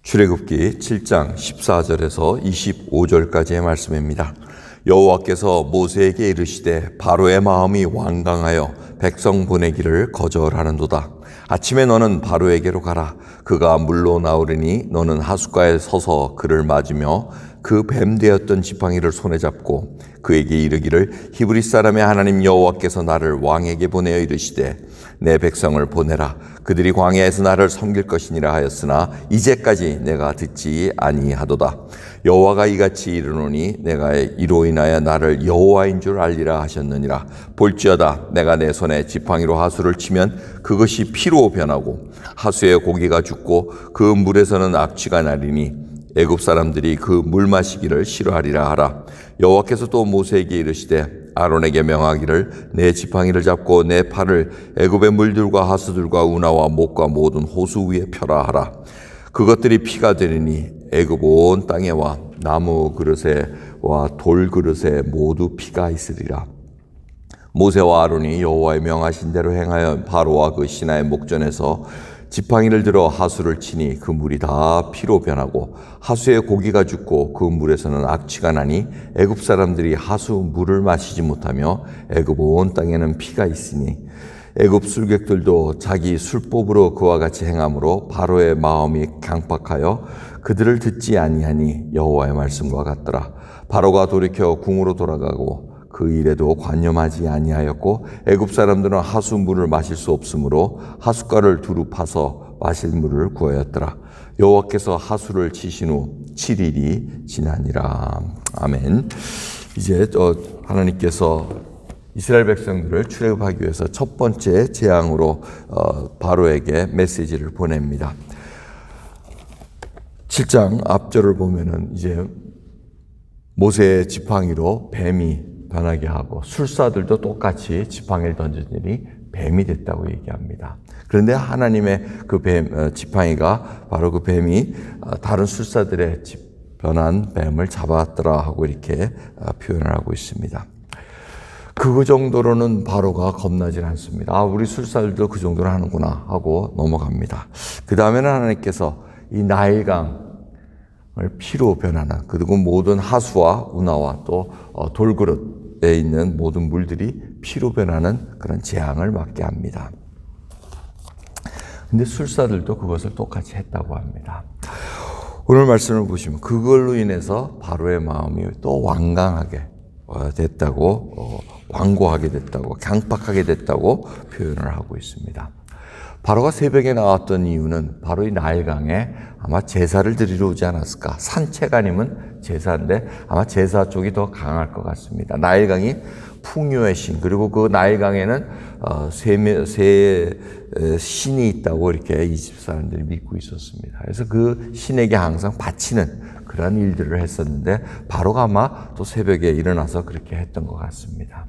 출애굽기 7장 14절에서 25절까지의 말씀입니다. 여호와께서 모세에게 이르시되 바로의 마음이 완강하여 백성 보내기를 거절하는도다. 아침에 너는 바로에게로 가라. 그가 물로 나오리니 너는 하숫가에 서서 그를 맞으며 그 뱀 되었던 지팡이를 손에 잡고 그에게 이르기를 히브리 사람의 하나님 여호와께서 나를 왕에게 보내어 이르시되 내 백성을 보내라. 그들이 광야에서 나를 섬길 것이니라 하였으나 이제까지 내가 듣지 아니하도다. 여호와가 이같이 이르노니 내가 이로 인하여 나를 여호와인 줄 알리라 하셨느니라. 볼지어다 내가 내 손에 지팡이로 하수를 치면 그것이 피로 변하고 하수의 고기가 죽고 그 물에서는 악취가 나리니 애굽 사람들이 그 물 마시기를 싫어하리라 하라. 여호와께서 또 모세에게 이르시되 아론에게 명하기를 내 지팡이를 잡고 내 팔을 애굽의 물들과 하수들과 운하와 목과 모든 호수 위에 펴라 하라. 그것들이 피가 되리니 애굽 온 땅에와 나무 그릇에와 돌 그릇에 모두 피가 있으리라. 모세와 아론이 여호와의 명하신 대로 행하여 바로와 그 신하의 목전에서 지팡이를 들어 하수를 치니 그 물이 다 피로 변하고 하수의 고기가 죽고 그 물에서는 악취가 나니 애굽 사람들이 하수 물을 마시지 못하며 애굽 온 땅에는 피가 있으니 애굽 술객들도 자기 술법으로 그와 같이 행함으로 바로의 마음이 강팍하여 그들을 듣지 아니하니 여호와의 말씀과 같더라. 바로가 돌이켜 궁으로 돌아가고 그 일에도 관념하지 아니하였고 애굽 사람들은 하수 물을 마실 수 없으므로 하숫가를 두루 파서 마실 물을 구하였더라. 여호와께서 하수를 치신 후 7일이 지나니라. 아멘. 이제 하나님께서 이스라엘 백성들을 출애굽하기 위해서 첫 번째 재앙으로 바로에게 메시지를 보냅니다. 7장 앞절을 보면은 이제 모세의 지팡이로 뱀이 변하게 하고 술사들도 똑같이 지팡이를 던지더니 뱀이 됐다고 얘기합니다. 그런데 하나님의 그 지팡이가 바로 그 뱀이 다른 술사들의 변한 뱀을 잡았더라 하고 이렇게 표현을 하고 있습니다. 그 정도로는 바로가 겁나질 않습니다. 우리 술사들도 그 정도로 하는구나 하고 넘어갑니다. 그 다음에는 하나님께서 이 나일강 피로 변하는 그리고 모든 하수와 운하와 또 돌그릇에 있는 모든 물들이 피로 변하는 그런 재앙을 맞게 합니다. 근데 술사들도 그것을 똑같이 했다고 합니다. 오늘 말씀을 보시면 그걸로 인해서 바로의 마음이 또 완강하게 됐다고 완고하게 됐다고 강팍하게 됐다고 표현을 하고 있습니다. 바로가 새벽에 나왔던 이유는 바로 이 나일강에 아마 제사를 드리러 오지 않았을까. 산책 아니면 제사인데 아마 제사 쪽이 더 강할 것 같습니다. 나일강이 풍요의 신, 그리고 그 나일강에는 세 신이 있다고 이렇게 이집트 사람들이 믿고 있었습니다. 그래서 그 신에게 항상 바치는 그런 일들을 했었는데 바로가 아마 또 새벽에 일어나서 그렇게 했던 것 같습니다.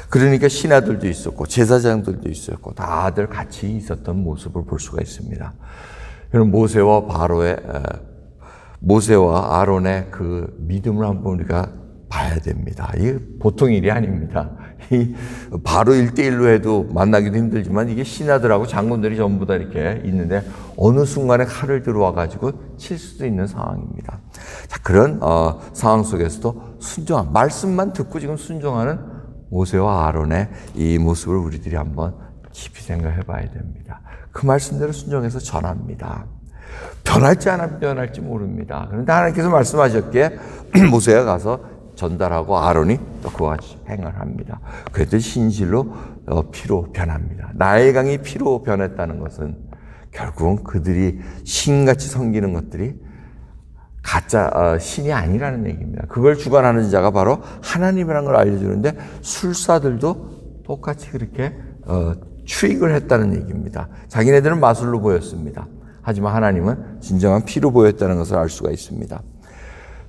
그러니까 신하들도 있었고 제사장들도 있었고 다들 같이 있었던 모습을 볼 수가 있습니다. 그럼 모세와 아론의 그 믿음을 한번 우리가 봐야 됩니다. 이게 보통 일이 아닙니다. 이 바로 1대1로 해도 만나기도 힘들지만 이게 신하들하고 장군들이 전부 다 이렇게 있는데 어느 순간에 칼을 들어와 가지고 칠 수도 있는 상황입니다. 자, 그런 상황 속에서도 순종한 말씀만 듣고 지금 순종하는 모세와 아론의 이 모습을 우리들이 한번 깊이 생각해 봐야 됩니다. 그 말씀대로 순종해서 전합니다. 변할지 안 변할지 모릅니다. 그런데 하나님께서 말씀하셨기에 모세가 가서 전달하고 아론이 또 그와 같이 행을 합니다. 그랬더니 신실로 피로 변합니다. 나일강이 피로 변했다는 것은 결국은 그들이 신같이 섬기는 것들이 가짜 신이 아니라는 얘기입니다. 그걸 주관하는 자가 바로 하나님이라는 걸 알려주는데 술사들도 똑같이 그렇게 추익을 했다는 얘기입니다. 자기네들은 마술로 보였습니다. 하지만 하나님은 진정한 피로 보였다는 것을 알 수가 있습니다.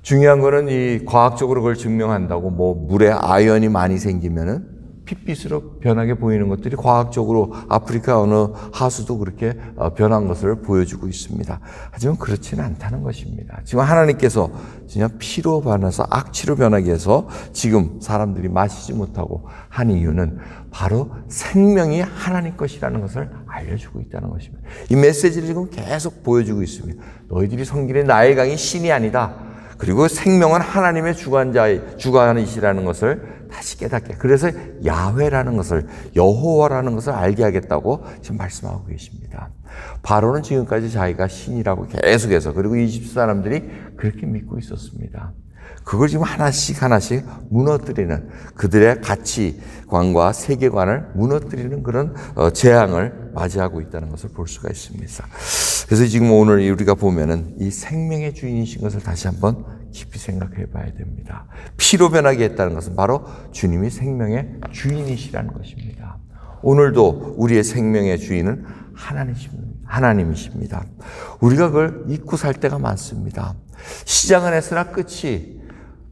중요한 거는 이 과학적으로 그걸 증명한다고 물에 아연이 많이 생기면은 핏빛으로 변하게 보이는 것들이 과학적으로 아프리카 어느 하수도 그렇게 변한 것을 보여주고 있습니다. 하지만 그렇지는 않다는 것입니다. 지금 하나님께서 그냥 피로 변해서 악취로 변하게 해서 지금 사람들이 마시지 못하고 한 이유는 바로 생명이 하나님 것이라는 것을 알려주고 있다는 것입니다. 이 메시지를 지금 계속 보여주고 있습니다. 너희들이 섬기는 나의 강이 신이 아니다. 그리고 생명은 하나님의 주관이시라는 것을 다시 깨닫게. 그래서 야훼라는 것을, 여호와라는 것을 알게 하겠다고 지금 말씀하고 계십니다. 바로는 지금까지 자기가 신이라고 계속해서, 그리고 이집트 사람들이 그렇게 믿고 있었습니다. 그걸 지금 하나씩 무너뜨리는, 그들의 가치관과 세계관을 무너뜨리는 그런 재앙을 맞이하고 있다는 것을 볼 수가 있습니다. 그래서 지금 오늘 우리가 보면은 이 생명의 주인이신 것을 다시 한번 깊이 생각해 봐야 됩니다. 피로 변하게 했다는 것은 바로 주님이 생명의 주인이시라는 것입니다. 오늘도 우리의 생명의 주인은 하나님이십니다. 우리가 그걸 잊고 살 때가 많습니다. 시작은 했으나 끝이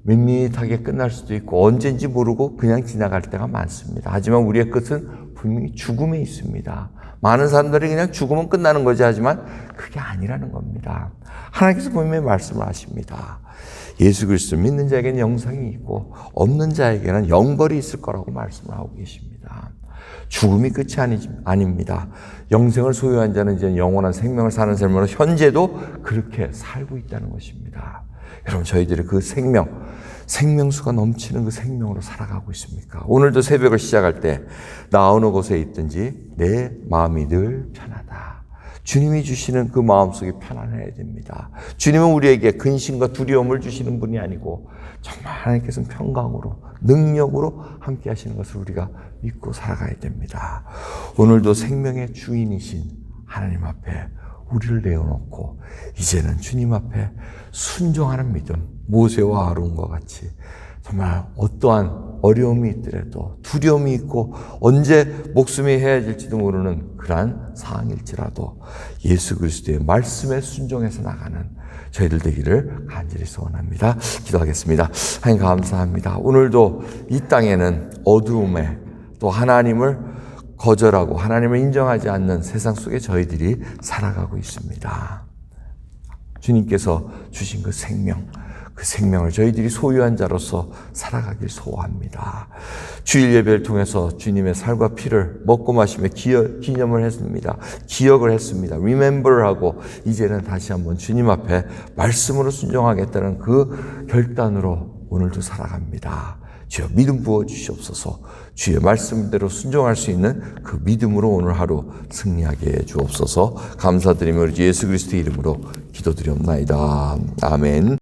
밋밋하게 끝날 수도 있고 언젠지 모르고 그냥 지나갈 때가 많습니다. 하지만 우리의 끝은 분명히 죽음에 있습니다. 많은 사람들이 그냥 죽으면 끝나는 거지 하지만 그게 아니라는 겁니다. 하나님께서 분명히 말씀을 하십니다. 예수 그리스도 믿는 자에게는 영생이 있고 없는 자에게는 영벌이 있을 거라고 말씀을 하고 계십니다. 죽음이 끝이 아닙니다. 영생을 소유한 자는 이제 영원한 생명을 사는 삶으로 현재도 그렇게 살고 있다는 것입니다. 여러분, 저희들이 그 생명수가 넘치는 그 생명으로 살아가고 있습니까? 오늘도 새벽을 시작할 때 나 어느 곳에 있든지 내 마음이 늘 편하다. 주님이 주시는 그 마음속이 편안해야 됩니다. 주님은 우리에게 근심과 두려움을 주시는 분이 아니고 정말 하나님께서는 평강으로, 능력으로 함께 하시는 것을 우리가 믿고 살아가야 됩니다. 오늘도 생명의 주인이신 하나님 앞에 우리를 내어놓고 이제는 주님 앞에 순종하는 믿음, 모세와 아론과 같이 정말 어떠한 어려움이 있더라도 두려움이 있고 언제 목숨이 헤어질지도 모르는 그러한 상황일지라도 예수 그리스도의 말씀에 순종해서 나가는 저희들 되기를 간절히 소원합니다. 기도하겠습니다. 하나님 감사합니다. 오늘도 이 땅에는 어두움에 또 하나님을 거절하고 하나님을 인정하지 않는 세상 속에 저희들이 살아가고 있습니다. 주님께서 주신 그 생명을 저희들이 소유한 자로서 살아가길 소원합니다. 주일 예배를 통해서 주님의 살과 피를 먹고 마시며 기념을 했습니다. 기억을 했습니다. Remember하고 이제는 다시 한번 주님 앞에 말씀으로 순종하겠다는 그 결단으로 오늘도 살아갑니다. 주여 믿음 부어주시옵소서. 주의 말씀대로 순종할 수 있는 그 믿음으로 오늘 하루 승리하게 해 주옵소서. 감사드리며 우리 예수 그리스도의 이름으로 기도드리옵나이다. 아멘.